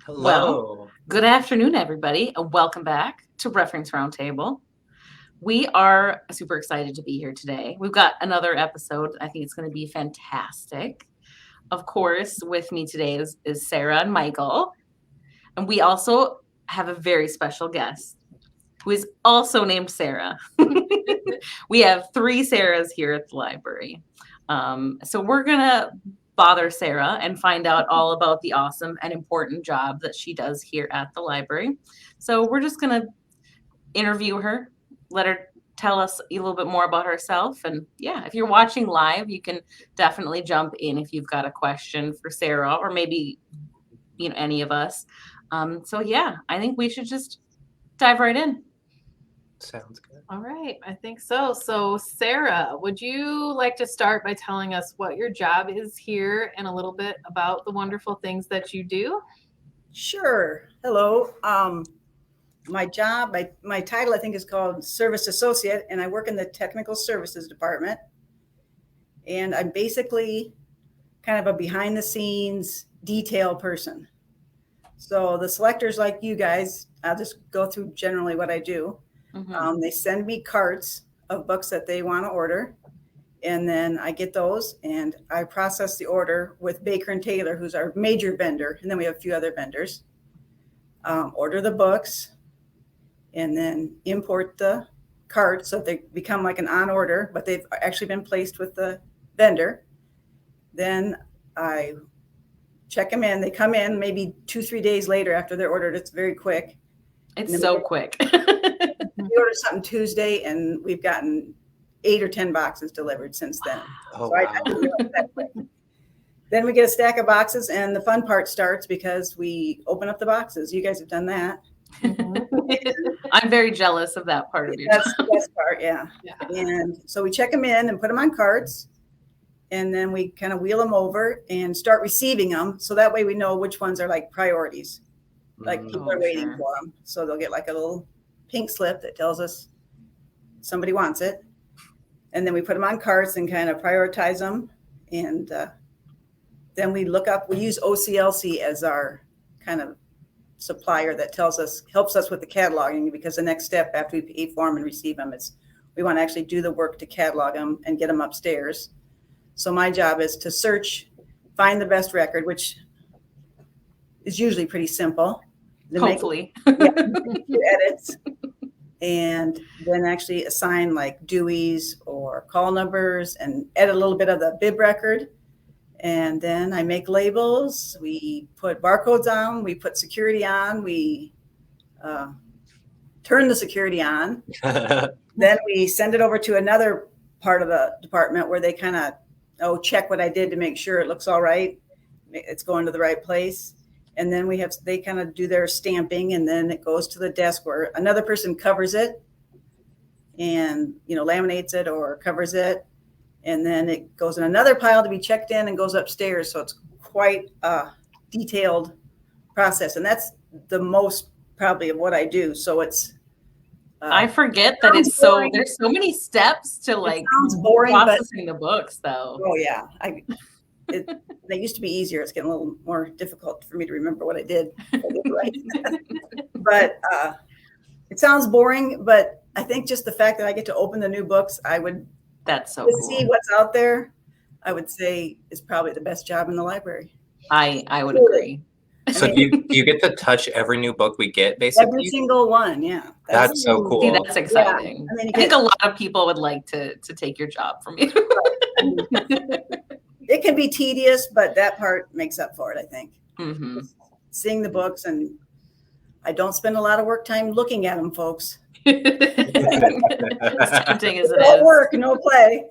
Well, Hello. good afternoon, everybody, and welcome back to Reference Roundtable. We are super excited to be here today. We've got another episode. I think it's going to be fantastic. Of course, with me today is Sarah and Michael. And we also have a very special guest who is also named Sarah. We have three Sarahs here at the library. So we're going to bother Sarah and find out all about the awesome and important job that she does here at the library. So we're just going to interview her, let her tell us a little bit more about herself. And yeah, if you're watching live, you can definitely jump in if you've got a question for Sarah or maybe, any of us. So yeah, I think we should just dive right in. Sounds good. All right, I think so. So, Sarah, would you like to start by telling us what your job is here and a little bit about the wonderful things that you do? Sure. Hello. My job, my title, I think, is called Service Associate, and I work in the Technical Services Department. And I'm basically kind of a behind the scenes detail person. So the selectors like you guys, I'll just go through generally what I do. Mm-hmm. They send me carts of books that they want to order. And then I get those and I process the order with Baker and Taylor, who's our major vendor. And then we have a few other vendors. Order the books and then import the carts so they become like an on order, but they've actually been placed with the vendor. Then I check them in. They come in maybe 2-3 days later after they're ordered. It's very quick. It's so quick. We ordered something Tuesday and we've gotten 8 or 10 boxes delivered since then. Oh, So wow. I didn't realize that quick. Then we get a stack of boxes and the fun part starts because we open up the boxes. You guys have done that. I'm very jealous of that part of your That's job. the best part, yeah. And so we check them in and put them on carts. And then we kind of wheel them over and start receiving them. So that way we know which ones are like priorities. Like people are waiting sure. for them. So they'll get like a little pink slip that tells us somebody wants it. And then we put them on carts and kind of prioritize them. And then we use OCLC as our kind of supplier that helps us with the cataloging, because the next step after we pay for them and receive them is we want to actually do the work to catalog them and get them upstairs. So my job is to search, find the best record, which is usually pretty simple. Then Hopefully. make edits, and then actually assign like Dewey's or call numbers and edit a little bit of the bib record. And then I make labels. We put barcodes on. We put security on. We turn the security on. Then we send it over to another part of the department where they kind of check what I did to make sure it looks all right. It's going to the right place. And then they kind of do their stamping, and then it goes to the desk where another person covers it and, laminates it or covers it. And then it goes in another pile to be checked in and goes upstairs. So it's quite a detailed process. And that's the most probably of what I do. So it's, I forget that there's so many steps to like sounds boring, processing the books though. Oh yeah. They used to be easier. It's getting a little more difficult for me to remember what I did. Right. But it sounds boring, but I think just the fact that I get to open the new books, That's so to cool. see what's out there, I would say is probably the best job in the library. I would agree. So do you get to touch every new book we get, basically? Every single one, yeah. That's so cool. See, that's exciting. I mean, I think a lot of people would like to take your job from you. it can be tedious, but that part makes up for it, I think. Mm-hmm. Seeing the books, and I don't spend a lot of work time looking at them, folks. As tempting as it No is. work, no play.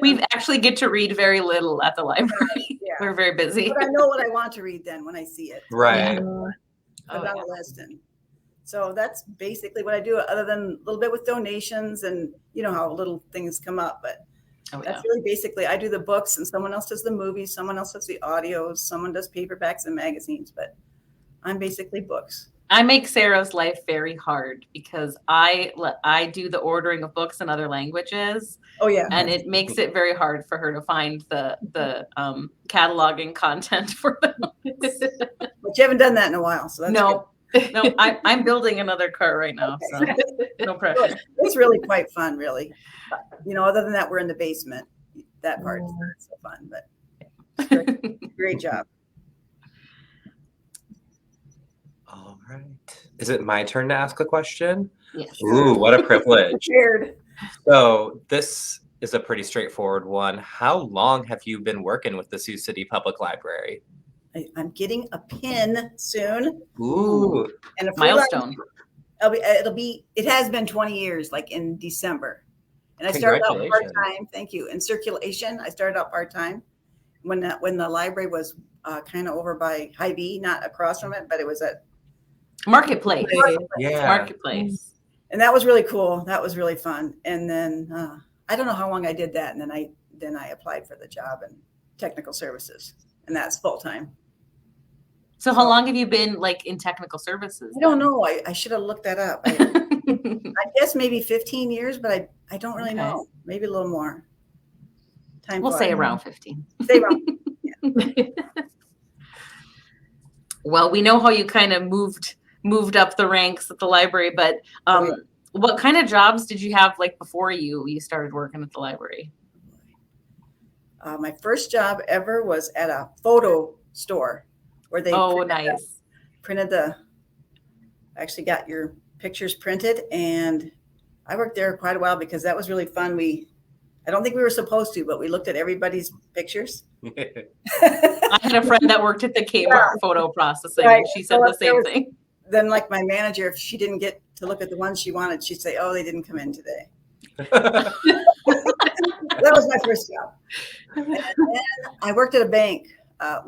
We actually get to read very little at the library. Yeah. We're very busy. But I know what I want to read then when I see it. Right. Put it on a list. And so that's basically what I do, other than a little bit with donations and how little things come up. But that's really basically, I do the books and someone else does the movies, someone else does the audios, someone does paperbacks and magazines, but I'm basically books. I make Sarah's life very hard because I do the ordering of books in other languages. Oh yeah. And it makes it very hard for her to find the cataloging content for them. But But you haven't done that in a while, so that's No, no, I'm building another car right now, so no pressure. good. It's really quite fun, really. Other than that, we're in the basement. That part's not so fun, but great job. All right. Is it my turn to ask a question? Yes. Ooh, what a privilege. Weird. So this is a pretty straightforward one. How long have you been working with the Sioux City Public Library? I'm getting a pin soon. Ooh. And a Milestone. it has been 20 years, like in December. And I started out part-time. Thank you. In circulation, I started out part-time when the library was kind of over by Hy-Vee, not across from it, but it was at Marketplace. Yeah. Marketplace. And that was really cool. That was really fun. And then I don't know how long I did that. And then I applied for the job in technical services, and that's full-time. So how long have you been like in technical services? I don't know. I should have looked that up. I guess maybe 15 years, but I don't really know. Maybe a little more. We'll say around 15. Say around. Well, we know how you kind of moved up the ranks at the library, but what kind of jobs did you have like before you started working at the library? My first job ever was at a photo store where they actually got your pictures printed, and I worked there quite a while because that was really fun. I don't think we were supposed to, but we looked at everybody's pictures. I had a friend that worked at the Kmart photo processing, and she said the same thing. Then like my manager, if she didn't get to look at the ones she wanted, she'd say, "Oh, they didn't come in today." That was my first job. And then I worked at a bank,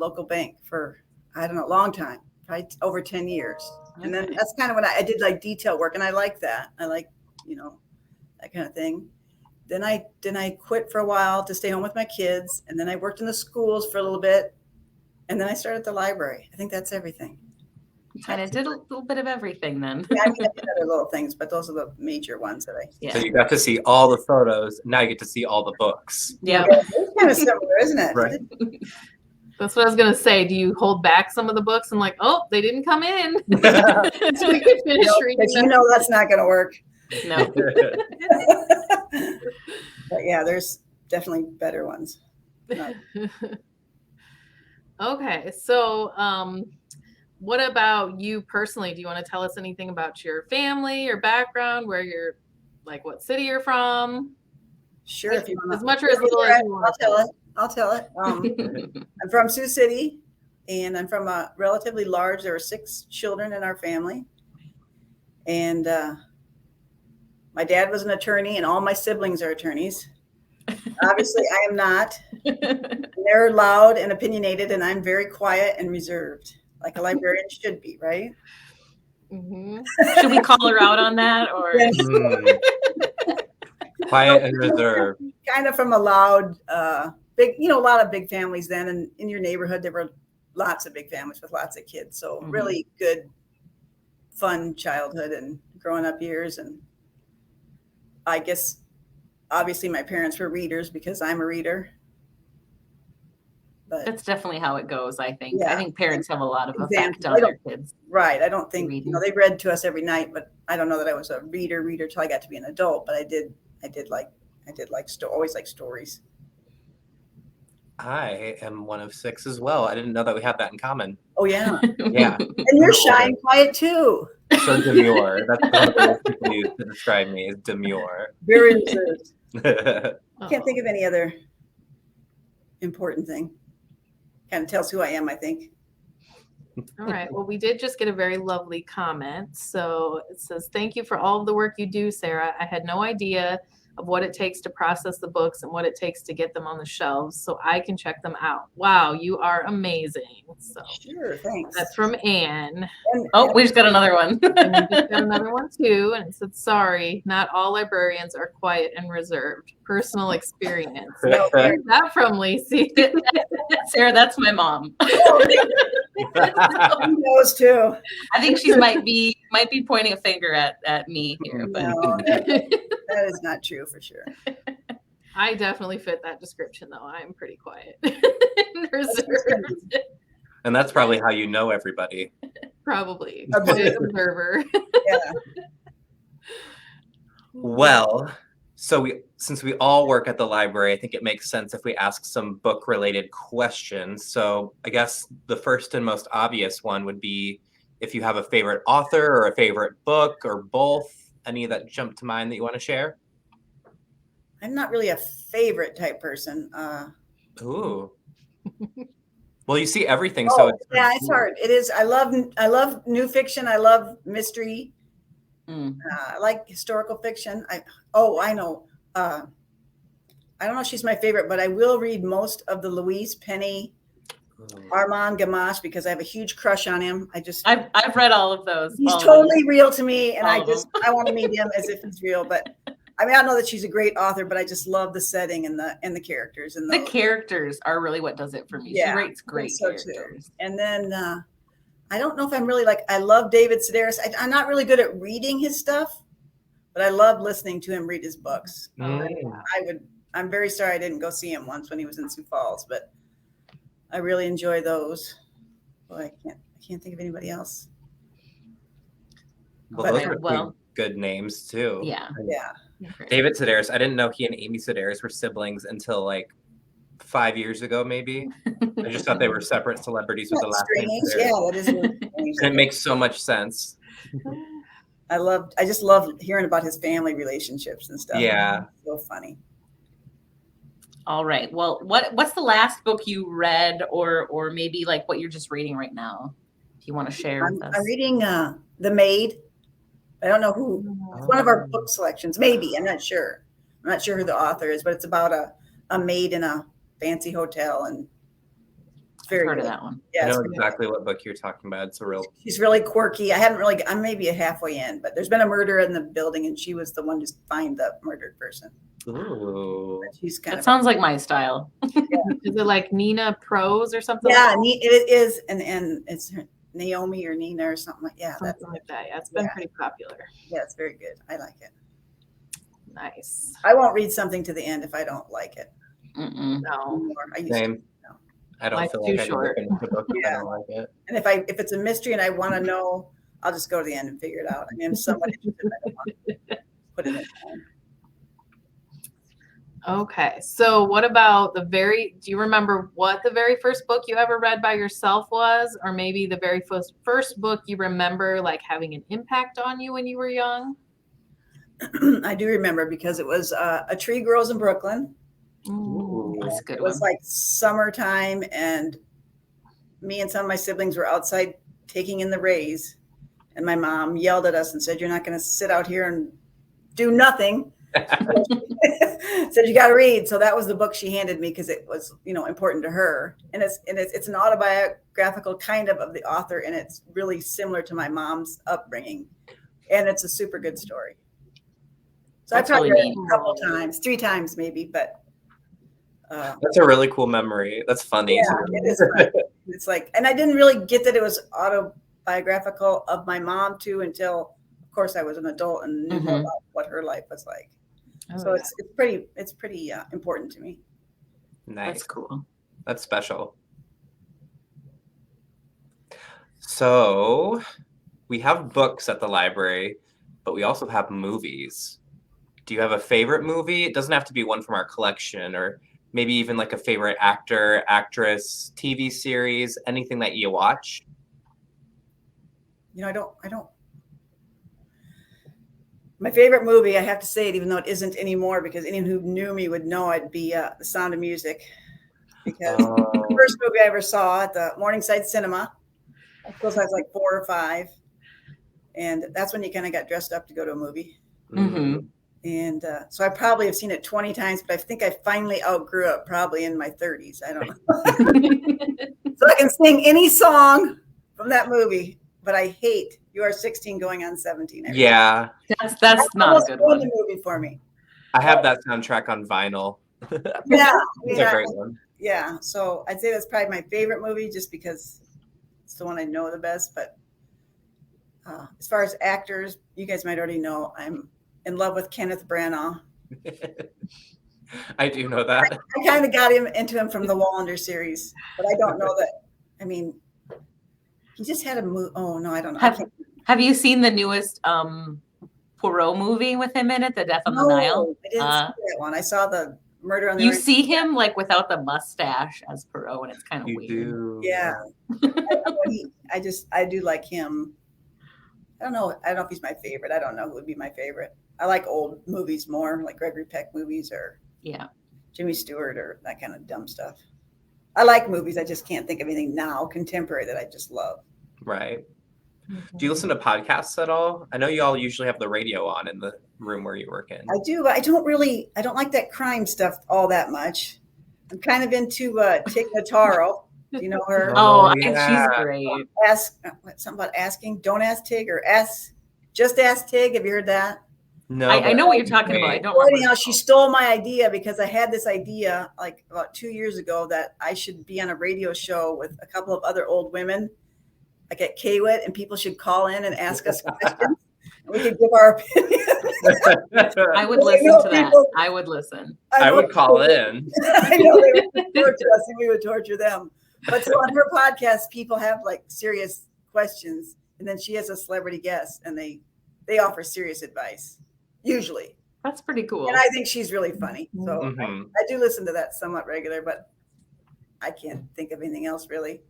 local bank for, I don't know, a long time, probably over 10 years. And then that's kind of when I did like detail work, and I like that. I like, that kind of thing. Then I quit for a while to stay home with my kids, and then I worked in the schools for a little bit, and then I started at the library. I think that's everything. You kind of did a little bit of everything then. Yeah, I did other little things, but those are the major ones that I. Yeah. So you got to see all the photos. Now you get to see all the books. Yeah. It's kind of similar, isn't it? Right. That's what I was going to say. Do you hold back some of the books and like, oh, they didn't come in? So we could finish reading them. That's not going to work. No. But yeah, there's definitely better ones. Okay. So what about you personally? Do you want to tell us anything about your family, your background, where you're, like what city you're from? Sure. If you want as much or as little as you want. I'll tell it. I'm from Sioux City, and I'm from a relatively large, there were 6 children in our family. And my dad was an attorney, and all my siblings are attorneys. Obviously, I am not. They're loud and opinionated, and I'm very quiet and reserved, like a librarian should be, right? Mm-hmm. Should we call her out on that, or? Quiet and reserved. Kind of from a loud, big, a lot of big families then, and in your neighborhood there were lots of big families with lots of kids. So really good, fun childhood and growing up years. And I guess obviously my parents were readers because I'm a reader. But that's definitely how it goes, I think. Yeah. I think parents have a lot of effect on their kids. Right. I don't think, they read to us every night, but I don't know that I was a reader till I got to be an adult, but I did always like stories. I am one of 6 as well. I didn't know that we have that in common. Oh yeah. Yeah. And you're shy and quiet too. So demure. That's one of the people use to describe me is demure. Very reserved. Can't think of any other important thing. Kind of tells who I am, I think. All right. Well, we did just get a very lovely comment. So it says, "Thank you for all of the work you do, Sarah. I had no idea of what it takes to process the books and what it takes to get them on the shelves so I can check them out. Wow, you are amazing." So sure, thanks. That's from Anne. We just got another one. And we just got another one too. And it said, "Sorry, not all librarians are quiet and reserved. Personal experience." Where's that from, Lacey? Sarah, that's my mom. He knows too. I think she might be pointing a finger at me here, but no, that is not true for sure. I definitely fit that description, though. I'm pretty quiet and reserved. And that's probably how you know everybody. Probably. A Good observer. Yeah. Well, since we all work at the library, I think it makes sense if we ask some book-related questions. So I guess the first and most obvious one would be if you have a favorite author or a favorite book or both. Any that jump to mind that you want to share? I'm not really a favorite type person. Ooh. Well, you see everything, so yeah, it's hard. It is. I love new fiction. I love mystery. I like historical fiction. I know. I don't know if she's my favorite, but I will read most of the Louise Penny, Armand Gamache, because I have a huge crush on him. I've read all of those. He's totally real to me, and I want to meet him as if he's real. But I mean, I know that she's a great author, but I just love the setting and the characters. And the characters are really what does it for me. Yeah, she writes great characters. Too. And then I don't know if I'm really I love David Sedaris. I'm not really good at reading his stuff, but I love listening to him read his books. I'm very sorry I didn't go see him once when he was in Sioux Falls, but I really enjoy those. Well, I can't think of anybody else. Well, those are good names too. Yeah. David Sedaris. I didn't know he and Amy Sedaris were siblings until like 5 years ago, maybe. I just thought they were separate celebrities with the last name. Yeah, that is really strange. And it makes so much sense. I just love hearing about his family relationships and stuff. Yeah. It's so funny. All right. Well, what's the last book you read, or maybe like what you're just reading right now, if you want to share with us? I'm reading The Maid. I don't know who. It's one of our book selections. Maybe. I'm not sure. I'm not sure who the author is, but it's about a maid in a fancy hotel, and it's very I've heard good. of that one. I know exactly what book you're talking about. It's a real. She's really quirky. I'm maybe halfway in, but there's been a murder in the building, and she was the one to find the murdered person. Ooh. But she's kind That of sounds like my style. Is it like Nina Prose or something? Yeah, it is, and it's Naomi or Nina or something like Something like that. Yeah, it's been pretty popular. Yeah, it's very good. I like it. Nice. I won't read something to the end if I don't like it. No. Same. I don't feel like I short. can open a book if I don't like it. And if it's a mystery and I want to know, I'll just go to the end and figure it out. I mean, if somebody interested, I don't want to put it in time. Okay. So what about do you remember what the very first book you ever read by yourself was? Or maybe the very first book you remember like having an impact on you when you were young? I do remember because it was A Tree Grows in Brooklyn. Ooh, that's a good It was one. like summertime, and me and some of my siblings were outside taking in the rays, and my mom yelled at us and said, "You're not going to sit out here and do nothing." Said you got to read. So that was the book she handed me because it was, important to her, and it's an autobiographical kind of the author, and it's really similar to my mom's upbringing, and it's a super good story. So That's I probably really read it a couple times, 3 times maybe, but. That's a really cool memory. That's funny. Yeah, it is fun. It's like, and I didn't really get that it was autobiographical of my mom too until, of course, I was an adult and knew more about what her life was like. So it's pretty important to me. Nice. That's cool. That's special. So we have books at the library, but we also have movies. Do you have a favorite movie? It doesn't have to be one from our collection, or maybe even like a favorite actor, actress, TV series, anything that you watch. I don't. My favorite movie, I have to say it, even though it isn't anymore, because anyone who knew me would know I'd be The Sound of Music. Because the first movie I ever saw at the Morningside Cinema, I suppose I was like 4 or 5. And that's when you kind of got dressed up to go to a movie. Mm-hmm. And so I probably have seen it 20 times, but I think I finally outgrew it probably in my 30s. I don't know. So I can sing any song from that movie, but I hate You Are 16 Going on 17. Yeah. That's not a good one. The movie for me. I have that soundtrack on vinyl. Yeah. It's a great one. Yeah. So I'd say that's probably my favorite movie just because it's the one I know the best. But as far as actors, you guys might already know I'm in love with Kenneth Branagh. I do know that. I kind of got into him from the Wallander series, but I don't know that. I mean, He just had a movie. Oh no, I don't know. Have you seen the newest Poirot movie with him in it, The Death on the Nile? I didn't see that one. I saw the Murder on the You Orient see him like without the mustache as Poirot, and it's kind of You weird. do. Yeah. I do like him. I don't know if he's my favorite. I don't know who would be my favorite. I like old movies more, like Gregory Peck movies or Yeah. Jimmy Stewart or that kind of dumb stuff. I like movies. I just can't think of anything now, contemporary, that I just love. Right. Do you listen to podcasts at all? I know you all usually have the radio on in the room where you work in. I do, but I don't like that crime stuff all that much. I'm kind of into Tig Notaro. Do you know her? Oh, yeah. she's great. Something about asking. Don't ask Tig or just ask Tig. Have you heard that? No, I know what you're talking about. I don't Well, remember. anyhow, she stole my idea because I had this idea like about 2 years ago that I should be on a radio show with a couple of other old women, like at KWIT, and people should call in and ask us questions. We could give our opinion. I would listen to that. I would listen. I would call in. I know they would torture us and we would torture them. But so on her podcast, people have like serious questions, and then she has a celebrity guest, and they offer serious advice, usually. That's pretty cool. And I think she's really funny. So Mhm. I do listen to that somewhat regular, but I can't think of anything else really.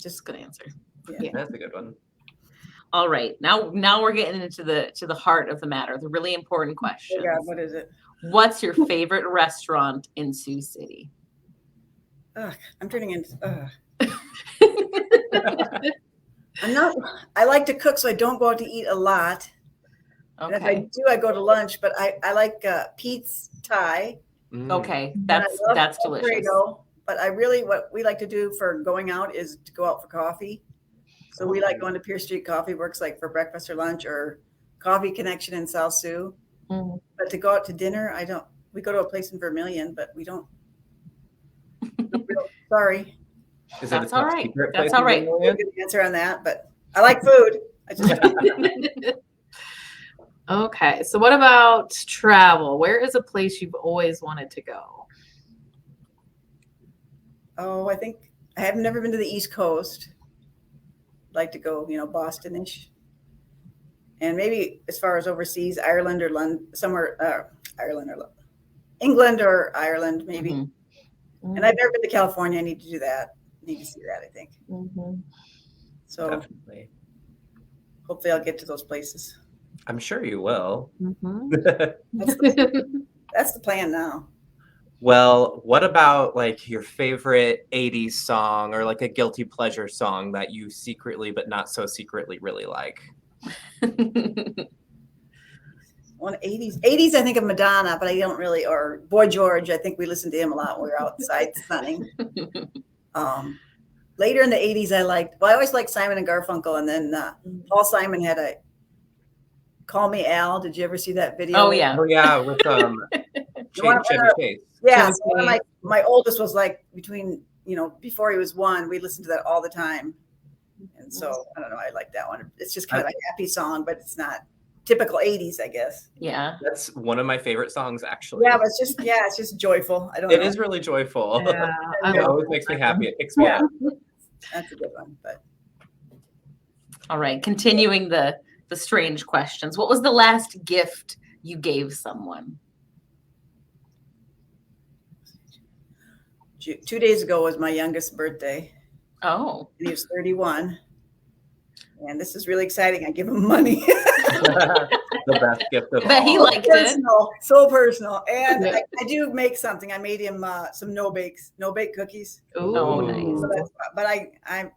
Just good answer. Yeah. That's a good one. All right. Now we're getting into the heart of the matter, the really important question. Oh God, what is it? What's your favorite restaurant in Sioux City? Ugh, I'm turning into. I like to cook, so I don't go out to eat a lot. And if I Okay. do, I go to lunch. But I like Pete's Thai. Mm. Okay. and I love That's delicious. Alfredo. But what we like to do for going out is to go out for coffee. So we like going to Pierce Street Coffee Works, like for breakfast or lunch, or Coffee Connection in South Sioux. Mhm. But to go out to dinner, I don't. We go to a place in Vermilion, but we don't. Sorry, Is That's it a top all right. secret That's place all in right. Vermilion? good answer on that. But I like food. I just Okay, so what about travel? Where is a place you've always wanted to go? I think I have never been to the East Coast. Like to go, Boston-ish, and maybe as far as overseas, Ireland or London, somewhere. Ireland or England or Ireland, maybe. Mhm. And I've never been to California. I need to do that. Need to see that, I think. Mhm. So Definitely. hopefully I'll get to those places. I'm sure you will. Mhm. That's the plan now. Well, what about like your favorite 80s song or like a guilty pleasure song that you secretly but not so secretly really like? On 80s, I think of Madonna, but I don't really, or Boy George. I think we listened to him a lot when we were outside sunning. Later in the 80s, I always liked Simon and Garfunkel, and then Paul Simon had a Call Me Al. Did you ever see that video? Oh yeah. Oh yeah, with one of Chevy our- Chase. Yeah, Chevy so one of my oldest was like between, before he was 1, we listened to that all the time. And so, I don't know, I like that one. It's just kind of a happy song, but it's not typical 80s, I guess. Yeah. That's one of my favorite songs, actually. Yeah, but it's just joyful. I don't It know. is really joyful. Yeah, I It love always makes me happy. It picks me Yeah. up. That's a good one. But All right. Continuing the strange questions. What was the last gift you gave someone? 2 days ago was my youngest birthday. Oh. And he was 31. And this is really exciting. I give him money. The best gift of But he all. liked it. Personal, so personal. And Yeah. I do make something. I made him some no bake cookies. Oh, Ooh. nice. So but I'm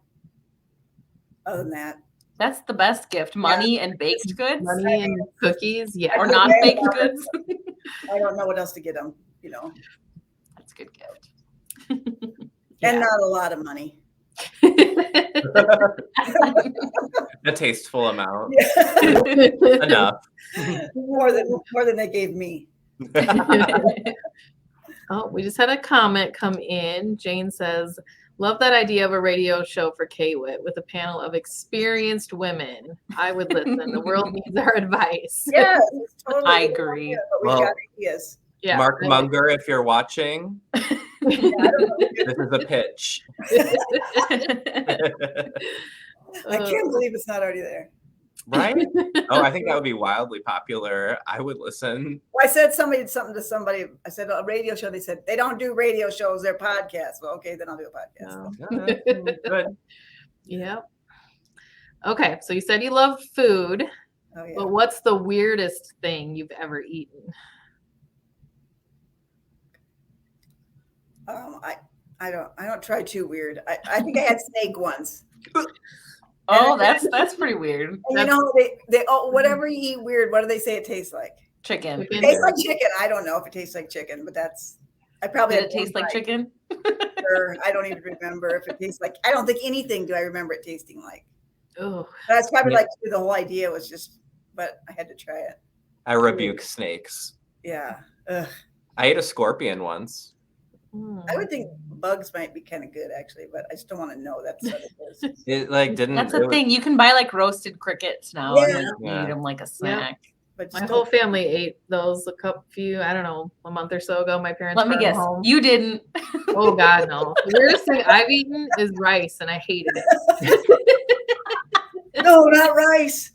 other than that, That's the best gift. Money and baked goods money and cookies. Yeah. or non-baked goods. I don't know what else to get him. That's a good gift. And not a lot of money. A tasteful amount. Yeah. Enough. more than they gave me. Oh, we just had a comment come in. Jane says, love that idea of a radio show for KWIT with a panel of experienced women. I would listen. The world needs our advice. Yes, it's totally. I agree. But we've Well, got ideas. Yeah. Mark Munger, if you're watching, This is a pitch. I can't believe it's not already there. Right? Oh, I think that would be wildly popular. I would listen. Well, I said something to somebody. I said a radio show. They said they don't do radio shows; they're podcasts. Well, okay, then I'll do a podcast. No. Good. Yep. Okay, so you said you love food, Oh yeah. but what's the weirdest thing you've ever eaten? I don't try too weird. I think I had snake once. Oh, that's pretty weird. And you know, they whatever you eat weird, what do they say it tastes like? Chicken. Chicken. It tastes like chicken. I don't know if it tastes like chicken, but I probably Did had it taste one like bite. chicken? Or I don't even remember if it tastes like. I don't think anything do I remember it tasting like. Oh, That's probably Yeah. like the whole idea was just, but I had to try it. I rebuke snakes. Yeah. Ugh. I ate a scorpion once. I would think bugs might be kind of good actually, but I just don't want to know that's what it is. It like didn't. That's it the was- thing. You can buy like roasted crickets now and like Yeah. eat them like a snack. But My just whole don't- family ate those I don't know, a month or so ago. My parents Let me brought them guess. home. You didn't. Oh God, no. The weirdest thing I've eaten is rice, and I hated it. no, not rice.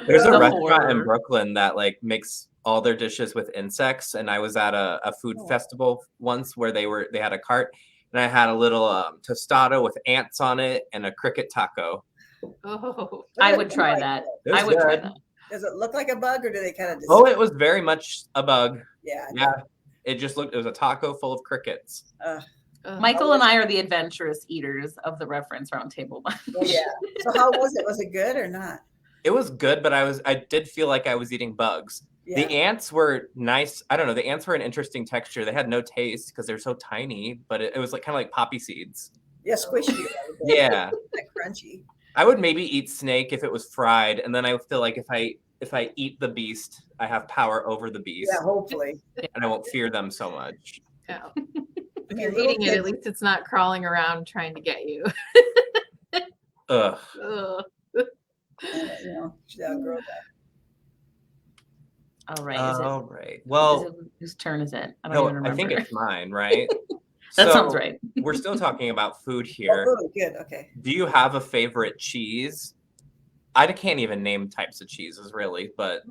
There's a The restaurant in horror. Brooklyn that like makes all their dishes with insects, and I was at a food Oh. festival once where they had a cart, and I had a little tostado with ants on it and a cricket taco. Oh, I What would does it try look that. It was I would try good. that. Does it look like a bug or do they kind of? Oh, it was very much a bug. Yeah. Yeah, it was a taco full of crickets. Michael and I are the adventurous eaters of the Reference Roundtable bunch. Well, yeah. So how was it? Was it good or not? It was good, but I did feel like I was eating bugs. Yeah. The ants were nice. I don't know. The ants were an interesting texture. They had no taste because they're so tiny, but it was like kind of like poppy seeds. Yeah, squishy. Yeah. Like crunchy. I would maybe eat snake if it was fried, and then I feel like if I eat the beast, I have power over the beast, Yeah, hopefully. and I won't fear them so much. yeah. If Yeah, you're little eating it, at kids- least it's not crawling around trying to get you. Ugh. Ugh. You know, should outgrow that. All right. All right. Well, Whose turn is it? I don't no, even remember. I think it's mine, right? That So, sounds right. We're still talking about food Oh, here. good, good. Okay. Do you have a favorite cheese? I can't even name types of cheeses, really, but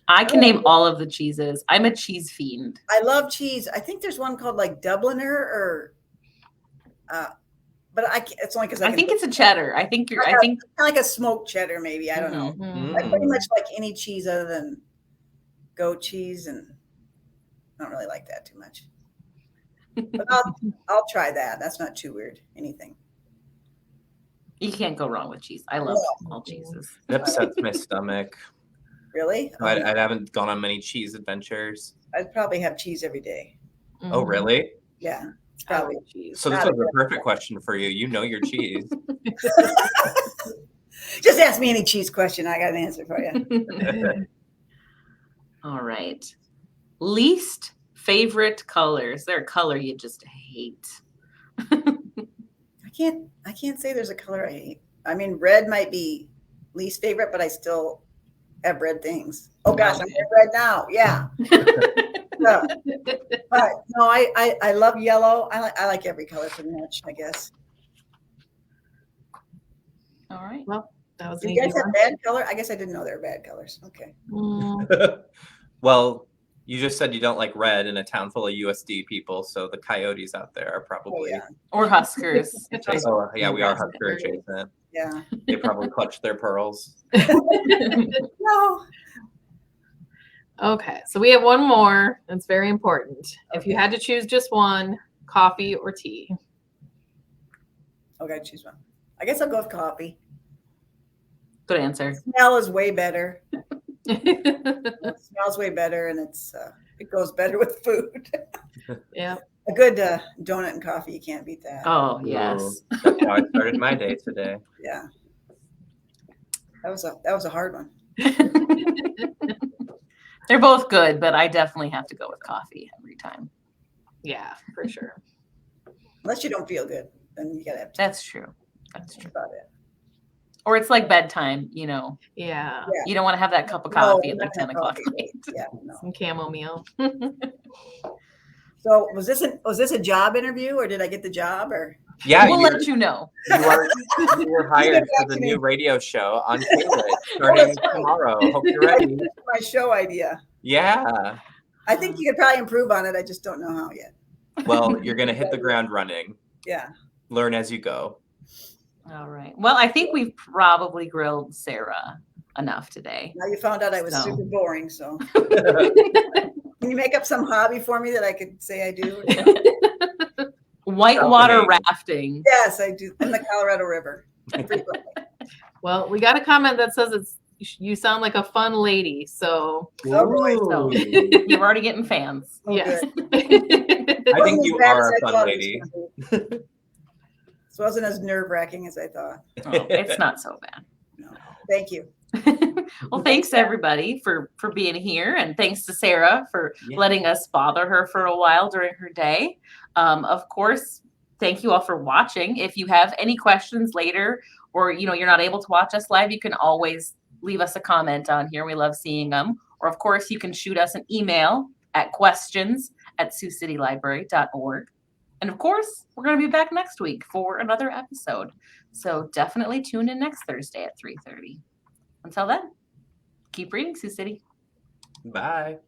I can name all of the cheeses. I'm a cheese fiend. I love cheese. I think there's one called like Dubliner or, but it's only because I think it's a cheddar. I think like a smoked cheddar, maybe. I don't know. Mhm. I pretty much like any cheese other than goat cheese, and I don't really like that too much. But I'll try that. That's not too weird. Anything. you can't go wrong with cheese. I love all cheeses. it upsets my stomach. Really? I haven't gone on many cheese adventures. I'd probably have cheese every day. Oh, Mhm. really? Yeah, it's I probably. love cheese. So this was a perfect question for you. You know your cheese. Just ask me any cheese question. I got an answer for you. All right. Least favorite color. Is there a color you just hate? I can't say there's a color I hate. I mean, red might be least favorite, but I still have red things. Oh gosh, I'm wearing red now. Yeah. No. But no, I love yellow. I like every color pretty much, I guess. All right. That was Do an you easy guys have one. bad color? I guess I didn't know they were bad colors. Okay. Well, you just said you don't like red in a town full of USD people, so the coyotes out there are Oh probably. yeah. Or Huskers. Oh, yeah, we are Husker adjacent. Yeah. They probably clutch their pearls. No. Okay, so we have one more. That's very important. If you had to choose just one, coffee or tea? Okay, choose one. I guess I'll go with coffee. Good answer. Smell is way better. It smells way better, and it goes better with food. Yeah. A good donut and coffee, you can't beat that. Oh, yes. That's how I started my day today. Yeah. That was a hard one. They're both good, but I definitely have to go with coffee every time. Yeah, for sure. Unless you don't feel good, then you gotta have to That's true. That's think true. about it. Or it's like bedtime, you know. Yeah. You don't want to have that cup of No, coffee at not like that 10 o'clock coffee. at night. Yeah, no. Some chamomile. So was this a job interview, or did I get the job, or? Yeah, We'll let you know. you were hired for the new radio show on Kaywood starting tomorrow. Hope you're ready. My show idea. Yeah. I think you could probably improve on it. I just don't know how yet. Well, you're gonna hit the ground running. Yeah. Learn as you go. All right. Well, I think we've probably grilled Sarah enough today. Now you found out I was So. super boring. So can you make up some hobby for me that I could say I do? Whitewater rafting. Yes, I do. In the Colorado River. Frequently. Well, we got a comment that says you sound like a fun lady. So Oh, boy. So you're already getting fans. Oh, yes. good. I think you are a fun lady. This wasn't as nerve-wracking as I thought. Oh, it's not so bad. No. Thank you. Well, thanks everybody for being here, and thanks to Sarah for letting us bother her for a while during her day. Of course, thank you all for watching. If you have any questions later, or you're not able to watch us live, you can always leave us a comment on here. We love seeing them. Or of course, you can shoot us an email at questions@siouxcitylibrary.org. And of course, we're going to be back next week for another episode. So definitely tune in next Thursday at 3:30. Until then, keep reading, Sioux City. Bye.